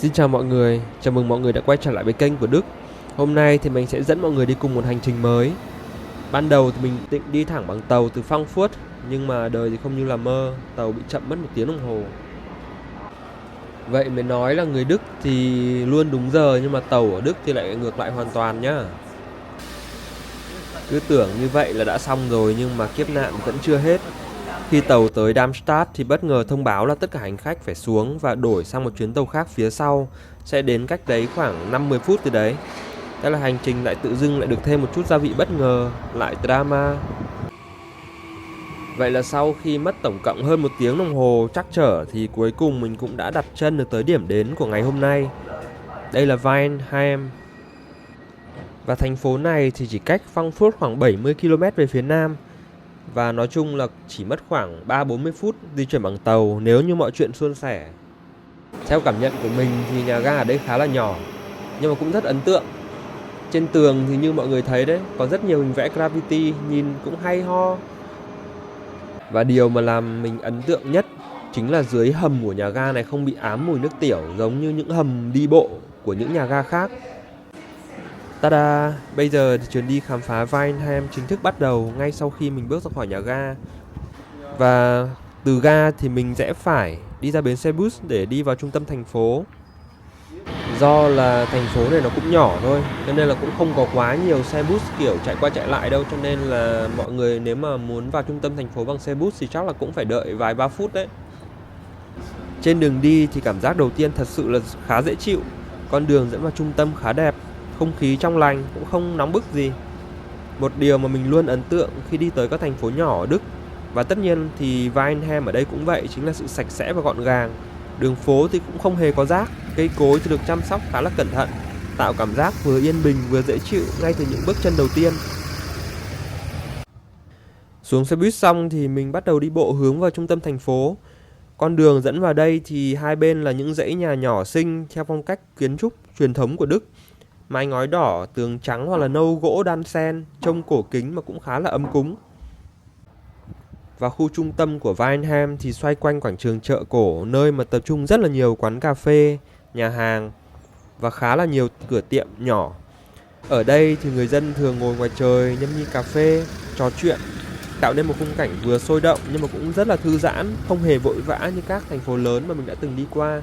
Xin chào mọi người, chào mừng mọi người đã quay trở lại với kênh của Đức. Hôm nay thì mình sẽ dẫn mọi người đi cùng một hành trình mới. Ban đầu thì mình định đi thẳng bằng tàu từ Frankfurt, nhưng mà đời thì không như là mơ, tàu bị chậm mất 1 tiếng đồng hồ. Vậy mới nói là người Đức thì luôn đúng giờ, nhưng mà tàu ở Đức thì lại ngược lại hoàn toàn nhá. Cứ tưởng như vậy là đã xong rồi, nhưng mà kiếp nạn vẫn chưa hết. Khi tàu tới Darmstadt thì bất ngờ thông báo là tất cả hành khách phải xuống và đổi sang một chuyến tàu khác phía sau, sẽ đến cách đấy khoảng 5-10 phút từ đấy. Thế là hành trình lại tự dưng lại được thêm một chút gia vị bất ngờ, lại drama. Vậy là sau khi mất tổng cộng hơn 1 tiếng đồng hồ trắc trở thì cuối cùng mình cũng đã đặt chân được tới điểm đến của ngày hôm nay. Đây là Weinheim. Và thành phố này thì chỉ cách Frankfurt khoảng 70 km về phía nam. Và nói chung là chỉ mất khoảng 3-40 phút di chuyển bằng tàu nếu như mọi chuyện suôn sẻ. Theo cảm nhận của mình thì nhà ga ở đây khá là nhỏ, nhưng mà cũng rất ấn tượng. Trên tường thì như mọi người thấy đấy, có rất nhiều hình vẽ graffiti, nhìn cũng hay ho. Và điều mà làm mình ấn tượng nhất chính là dưới hầm của nhà ga này không bị ám mùi nước tiểu giống như những hầm đi bộ của những nhà ga khác. Tada! Bây giờ thì chuyến đi khám phá Weinheim chính thức bắt đầu ngay sau khi mình bước ra khỏi nhà ga. Và từ ga thì mình rẽ phải đi ra bến xe bus để đi vào trung tâm thành phố. Do là thành phố này nó cũng nhỏ thôi, cho nên là cũng không có quá nhiều xe bus kiểu chạy qua chạy lại đâu. Cho nên là mọi người nếu mà muốn vào trung tâm thành phố bằng xe bus thì chắc là cũng phải đợi vài ba phút đấy. Trên đường đi thì cảm giác đầu tiên thật sự là khá dễ chịu. Con đường dẫn vào trung tâm khá đẹp, không khí trong lành, cũng không nóng bức gì. Một điều mà mình luôn ấn tượng khi đi tới các thành phố nhỏ ở Đức, và tất nhiên thì Weinheim ở đây cũng vậy, chính là sự sạch sẽ và gọn gàng. Đường phố thì cũng không hề có rác, cây cối thì được chăm sóc khá là cẩn thận, tạo cảm giác vừa yên bình vừa dễ chịu ngay từ những bước chân đầu tiên. Xuống xe buýt xong thì mình bắt đầu đi bộ hướng vào trung tâm thành phố. Con đường dẫn vào đây thì hai bên là những dãy nhà nhỏ xinh theo phong cách kiến trúc truyền thống của Đức. Mái ngói đỏ, tường trắng hoặc là nâu gỗ đan xen, trông cổ kính mà cũng khá là ấm cúng. Và khu trung tâm của Weinheim thì xoay quanh quảng trường chợ cổ, nơi mà tập trung rất là nhiều quán cà phê, nhà hàng và khá là nhiều cửa tiệm nhỏ. Ở đây thì người dân thường ngồi ngoài trời nhâm nhi cà phê, trò chuyện, tạo nên một khung cảnh vừa sôi động nhưng mà cũng rất là thư giãn, không hề vội vã như các thành phố lớn mà mình đã từng đi qua.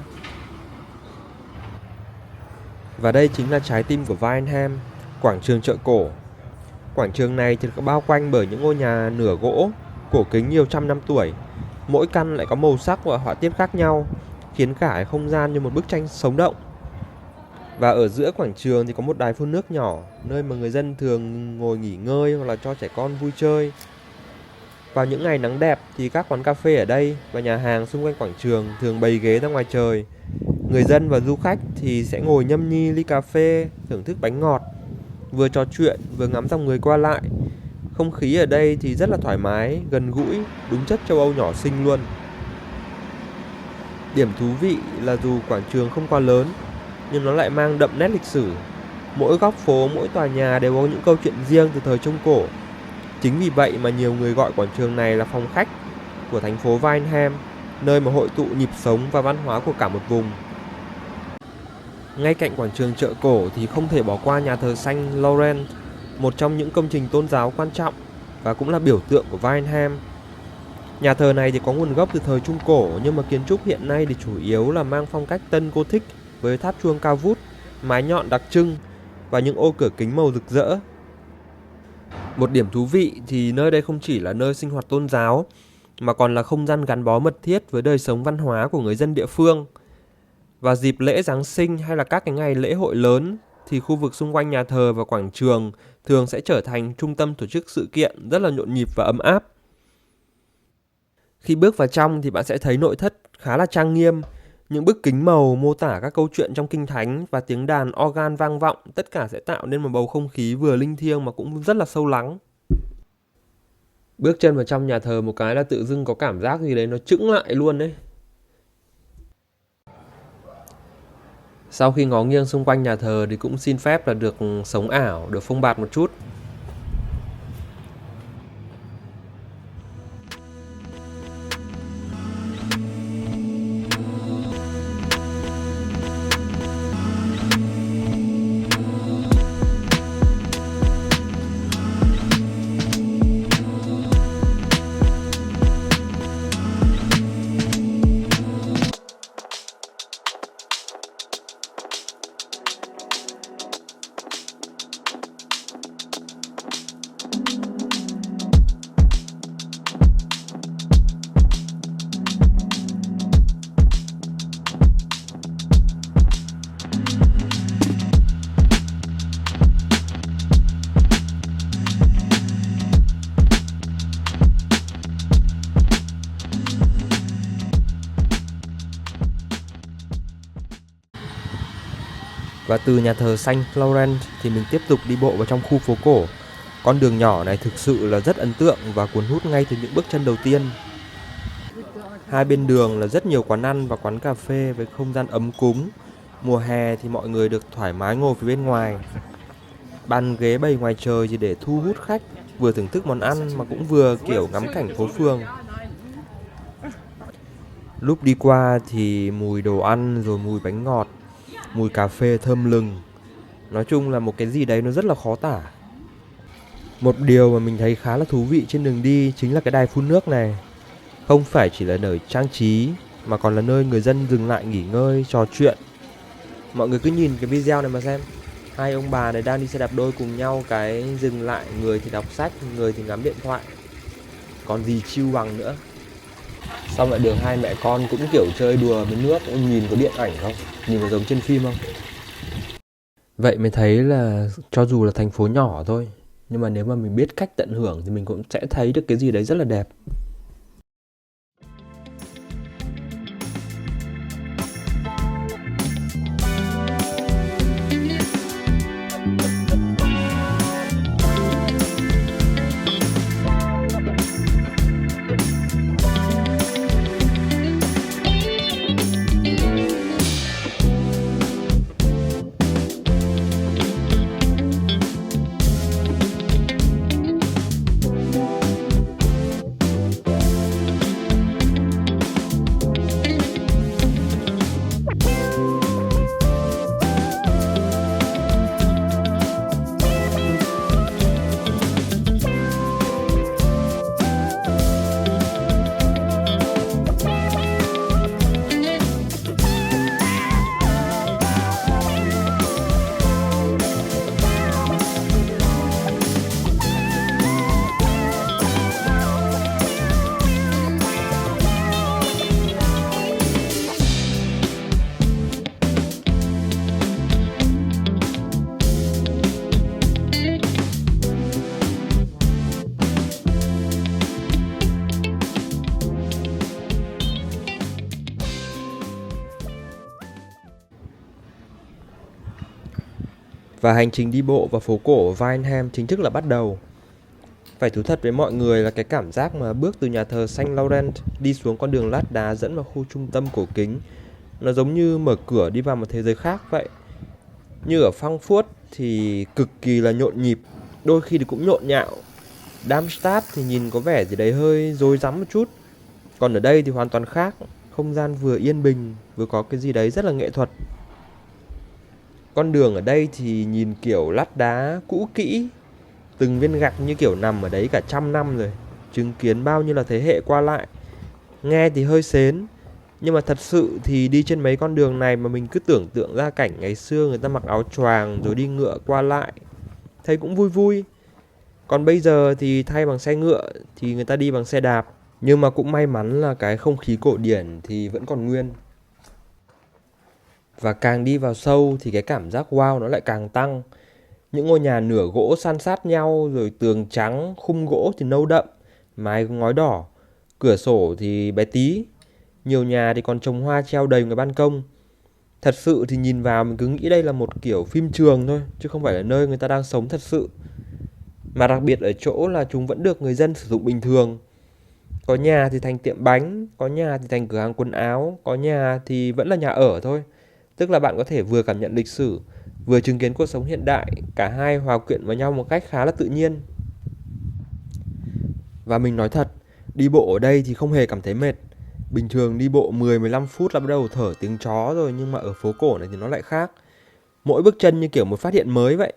Và đây chính là trái tim của Weinheim, quảng trường chợ cổ. Quảng trường này thì được bao quanh bởi những ngôi nhà nửa gỗ, cổ kính nhiều trăm năm tuổi. Mỗi căn lại có màu sắc và họa tiết khác nhau, khiến cả không gian như một bức tranh sống động. Và ở giữa quảng trường thì có một đài phun nước nhỏ, nơi mà người dân thường ngồi nghỉ ngơi hoặc là cho trẻ con vui chơi. Vào những ngày nắng đẹp thì các quán cà phê ở đây và nhà hàng xung quanh quảng trường thường bày ghế ra ngoài trời. Người dân và du khách thì sẽ ngồi nhâm nhi ly cà phê, thưởng thức bánh ngọt, vừa trò chuyện vừa ngắm dòng người qua lại. Không khí ở đây thì rất là thoải mái, gần gũi, đúng chất châu Âu nhỏ xinh luôn. Điểm thú vị là dù quảng trường không quá lớn, nhưng nó lại mang đậm nét lịch sử. Mỗi góc phố, mỗi tòa nhà đều có những câu chuyện riêng từ thời Trung Cổ. Chính vì vậy mà nhiều người gọi quảng trường này là phòng khách của thành phố Weinheim, nơi mà hội tụ nhịp sống và văn hóa của cả một vùng. Ngay cạnh quảng trường chợ cổ thì không thể bỏ qua nhà thờ Saint Laurent, một trong những công trình tôn giáo quan trọng và cũng là biểu tượng của Weinheim. Nhà thờ này thì có nguồn gốc từ thời Trung Cổ, nhưng mà kiến trúc hiện nay thì chủ yếu là mang phong cách Tân Gothic với tháp chuông cao vút, mái nhọn đặc trưng và những ô cửa kính màu rực rỡ. Một điểm thú vị thì nơi đây không chỉ là nơi sinh hoạt tôn giáo mà còn là không gian gắn bó mật thiết với đời sống văn hóa của người dân địa phương. Vào dịp lễ Giáng sinh hay là các cái ngày lễ hội lớn thì khu vực xung quanh nhà thờ và quảng trường thường sẽ trở thành trung tâm tổ chức sự kiện rất là nhộn nhịp và ấm áp. Khi bước vào trong thì bạn sẽ thấy nội thất khá là trang nghiêm, những bức kính màu mô tả các câu chuyện trong kinh thánh và tiếng đàn organ vang vọng, tất cả sẽ tạo nên một bầu không khí vừa linh thiêng mà cũng rất là sâu lắng. Bước chân vào trong nhà thờ một cái là tự dưng có cảm giác gì đấy nó chững lại luôn đấy. Sau khi ngó nghiêng xung quanh nhà thờ thì cũng xin phép là được sống ảo, được phông bạt một chút. Và từ nhà thờ Saint Laurent thì mình tiếp tục đi bộ vào trong khu phố cổ. Con đường nhỏ này thực sự là rất ấn tượng và cuốn hút ngay từ những bước chân đầu tiên. Hai bên đường là rất nhiều quán ăn và quán cà phê với không gian ấm cúng. Mùa hè thì mọi người được thoải mái ngồi phía bên ngoài. Bàn ghế bày ngoài trời chỉ để thu hút khách, vừa thưởng thức món ăn mà cũng vừa kiểu ngắm cảnh phố phường. Lúc đi qua thì mùi đồ ăn rồi mùi bánh ngọt, mùi cà phê thơm lừng. Nói chung là một cái gì đấy nó rất là khó tả. Một điều mà mình thấy khá là thú vị trên đường đi chính là cái đài phun nước này. Không phải chỉ là nơi trang trí mà còn là nơi người dân dừng lại nghỉ ngơi, trò chuyện. Mọi người cứ nhìn cái video này mà xem. Hai ông bà này đang đi xe đạp đôi cùng nhau, cái dừng lại, người thì đọc sách, người thì ngắm điện thoại. Còn gì chill bằng nữa. Xong lại đường hai mẹ con cũng kiểu chơi đùa với nước, nhìn có điện ảnh không? Nhìn có giống trên phim không? Vậy mới thấy là cho dù là thành phố nhỏ thôi, nhưng mà nếu mà mình biết cách tận hưởng thì mình cũng sẽ thấy được cái gì đấy rất là đẹp. Và hành trình đi bộ vào phố cổ Vineham chính thức là bắt đầu. Phải thú thật với mọi người là cái cảm giác mà bước từ nhà thờ Saint Laurent đi xuống con đường lát đá dẫn vào khu trung tâm cổ kính, nó giống như mở cửa đi vào một thế giới khác vậy. Như ở Frankfurt thì cực kỳ là nhộn nhịp, đôi khi thì cũng nhộn nhạo. Darmstadt thì nhìn có vẻ gì đấy hơi rối rắm một chút. Còn ở đây thì hoàn toàn khác, không gian vừa yên bình, vừa có cái gì đấy rất là nghệ thuật. Con đường ở đây thì nhìn kiểu lát đá cũ kỹ, từng viên gạch như kiểu nằm ở đấy cả 100 năm rồi, chứng kiến bao nhiêu là thế hệ qua lại. Nghe thì hơi sến, nhưng mà thật sự thì đi trên mấy con đường này mà mình cứ tưởng tượng ra cảnh ngày xưa người ta mặc áo choàng rồi đi ngựa qua lại, thấy cũng vui vui. Còn bây giờ thì thay bằng xe ngựa thì người ta đi bằng xe đạp, nhưng mà cũng may mắn là cái không khí cổ điển thì vẫn còn nguyên. Và càng đi vào sâu thì cái cảm giác wow nó lại càng tăng. Những ngôi nhà nửa gỗ san sát nhau, rồi tường trắng, khung gỗ thì nâu đậm, mái ngói đỏ, cửa sổ thì bé tí. Nhiều nhà thì còn trồng hoa treo đầy ngoài ban công. Thật sự thì nhìn vào mình cứ nghĩ đây là một kiểu phim trường thôi, chứ không phải là nơi người ta đang sống thật sự. Mà đặc biệt ở chỗ là chúng vẫn được người dân sử dụng bình thường. Có nhà thì thành tiệm bánh, có nhà thì thành cửa hàng quần áo, có nhà thì vẫn là nhà ở thôi. Tức là bạn có thể vừa cảm nhận lịch sử, vừa chứng kiến cuộc sống hiện đại, cả hai hòa quyện vào nhau một cách khá là tự nhiên. Và mình nói thật, đi bộ ở đây thì không hề cảm thấy mệt. Bình thường đi bộ 10-15 phút là bắt đầu thở tiếng chó rồi, nhưng mà ở phố cổ này thì nó lại khác. Mỗi bước chân như kiểu một phát hiện mới vậy.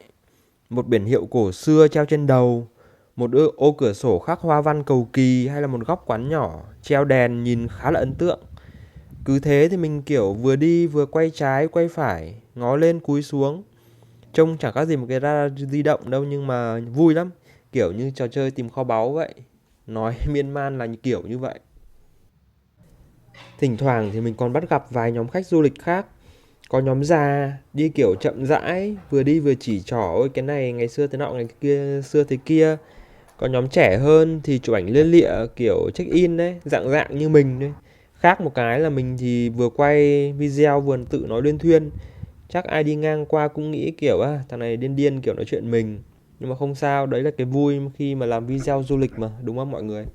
Một biển hiệu cổ xưa treo trên đầu, một ô cửa sổ khắc hoa văn cầu kỳ, hay là một góc quán nhỏ treo đèn nhìn khá là ấn tượng. Cứ thế thì mình kiểu vừa đi vừa quay trái quay phải, ngó lên cúi xuống. Trông chẳng có gì một cái radar di động đâu, nhưng mà vui lắm. Kiểu như trò chơi tìm kho báu vậy. Nói miên man là kiểu như vậy. Thỉnh thoảng thì mình còn bắt gặp vài nhóm khách du lịch khác. Có nhóm già đi kiểu chậm rãi, vừa đi vừa chỉ trỏ ôi cái này ngày xưa thế nọ, ngày kia xưa thế kia. Có nhóm trẻ hơn thì chụp ảnh lia lịa kiểu check in đấy, dạng dạng như mình đấy. Khác một cái là mình thì vừa quay video vừa tự nói luyên thuyên, Chắc ai đi ngang qua cũng nghĩ kiểu thằng này điên điên kiểu nói chuyện mình. Nhưng mà không sao, đấy là cái vui khi mà làm video du lịch mà, đúng không mọi người?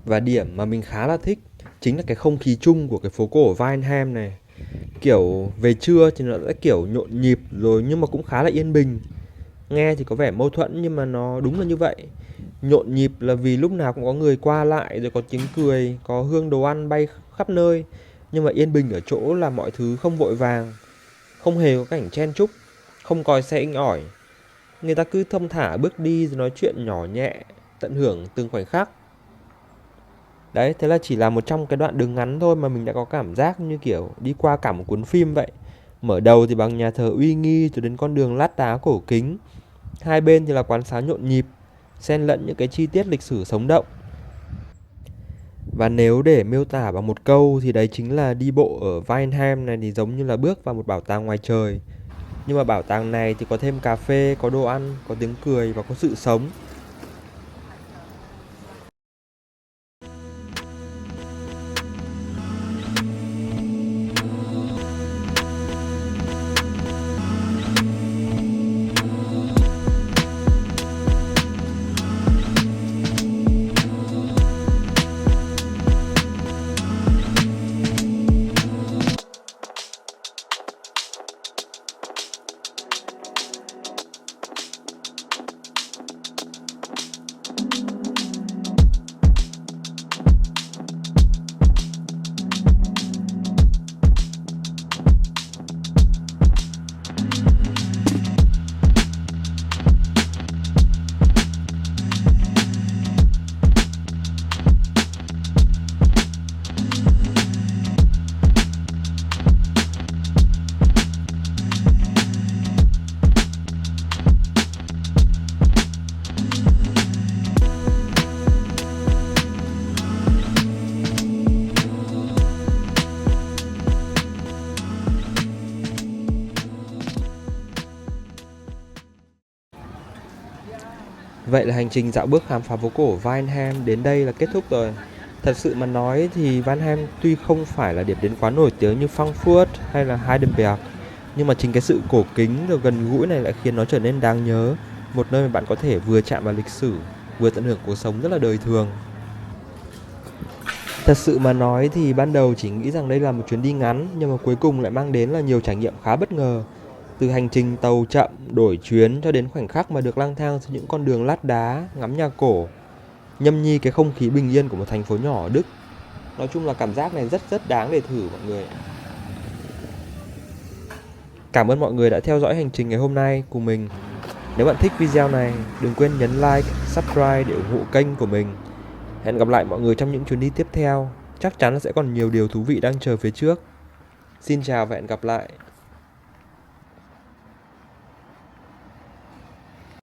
Và điểm mà mình khá là thích chính là cái không khí chung của cái phố cổ Vineland này. Kiểu về trưa thì nó sẽ kiểu nhộn nhịp rồi nhưng mà cũng khá là yên bình. Nghe thì có vẻ mâu thuẫn nhưng mà nó đúng là như vậy. Nhộn nhịp là vì lúc nào cũng có người qua lại, rồi có tiếng cười, có hương đồ ăn bay khắp nơi. Nhưng mà yên bình ở chỗ là mọi thứ không vội vàng, không hề có cảnh chen chúc, không còi xe inh ỏi. Người ta cứ thong thả bước đi rồi nói chuyện nhỏ nhẹ, tận hưởng từng khoảnh khắc. Đấy, thế là chỉ là một trong cái đoạn đường ngắn thôi mà mình đã có cảm giác như kiểu đi qua cả một cuốn phim vậy. Mở đầu thì bằng nhà thờ uy nghi rồi đến con đường lát đá cổ kính. Hai bên thì là quán xá nhộn nhịp, xen lẫn những cái chi tiết lịch sử sống động. Và nếu để miêu tả bằng một câu thì đấy chính là đi bộ ở Vineland này thì giống như là bước vào một bảo tàng ngoài trời. Nhưng mà bảo tàng này thì có thêm cà phê, có đồ ăn, có tiếng cười và có sự sống. Vậy là hành trình dạo bước khám phá phố cổ Vineland đến đây là kết thúc rồi. Thật sự mà nói thì Vineland tuy không phải là điểm đến quá nổi tiếng như Frankfurt hay là Heidelberg, nhưng mà chính cái sự cổ kính và gần gũi này lại khiến nó trở nên đáng nhớ. Một nơi mà bạn có thể vừa chạm vào lịch sử, vừa tận hưởng cuộc sống rất là đời thường. Thật sự mà nói thì ban đầu chỉ nghĩ rằng đây là một chuyến đi ngắn, nhưng mà cuối cùng lại mang đến là nhiều trải nghiệm khá bất ngờ. Từ hành trình tàu chậm, đổi chuyến cho đến khoảnh khắc mà được lang thang trên những con đường lát đá, ngắm nhà cổ, nhâm nhi cái không khí bình yên của một thành phố nhỏ ở Đức. Nói chung là cảm giác này rất rất đáng để thử mọi người. Cảm ơn mọi người đã theo dõi hành trình ngày hôm nay cùng mình. Nếu bạn thích video này, đừng quên nhấn like, subscribe để ủng hộ kênh của mình. Hẹn gặp lại mọi người trong những chuyến đi tiếp theo. Chắc chắn là sẽ còn nhiều điều thú vị đang chờ phía trước. Xin chào và hẹn gặp lại.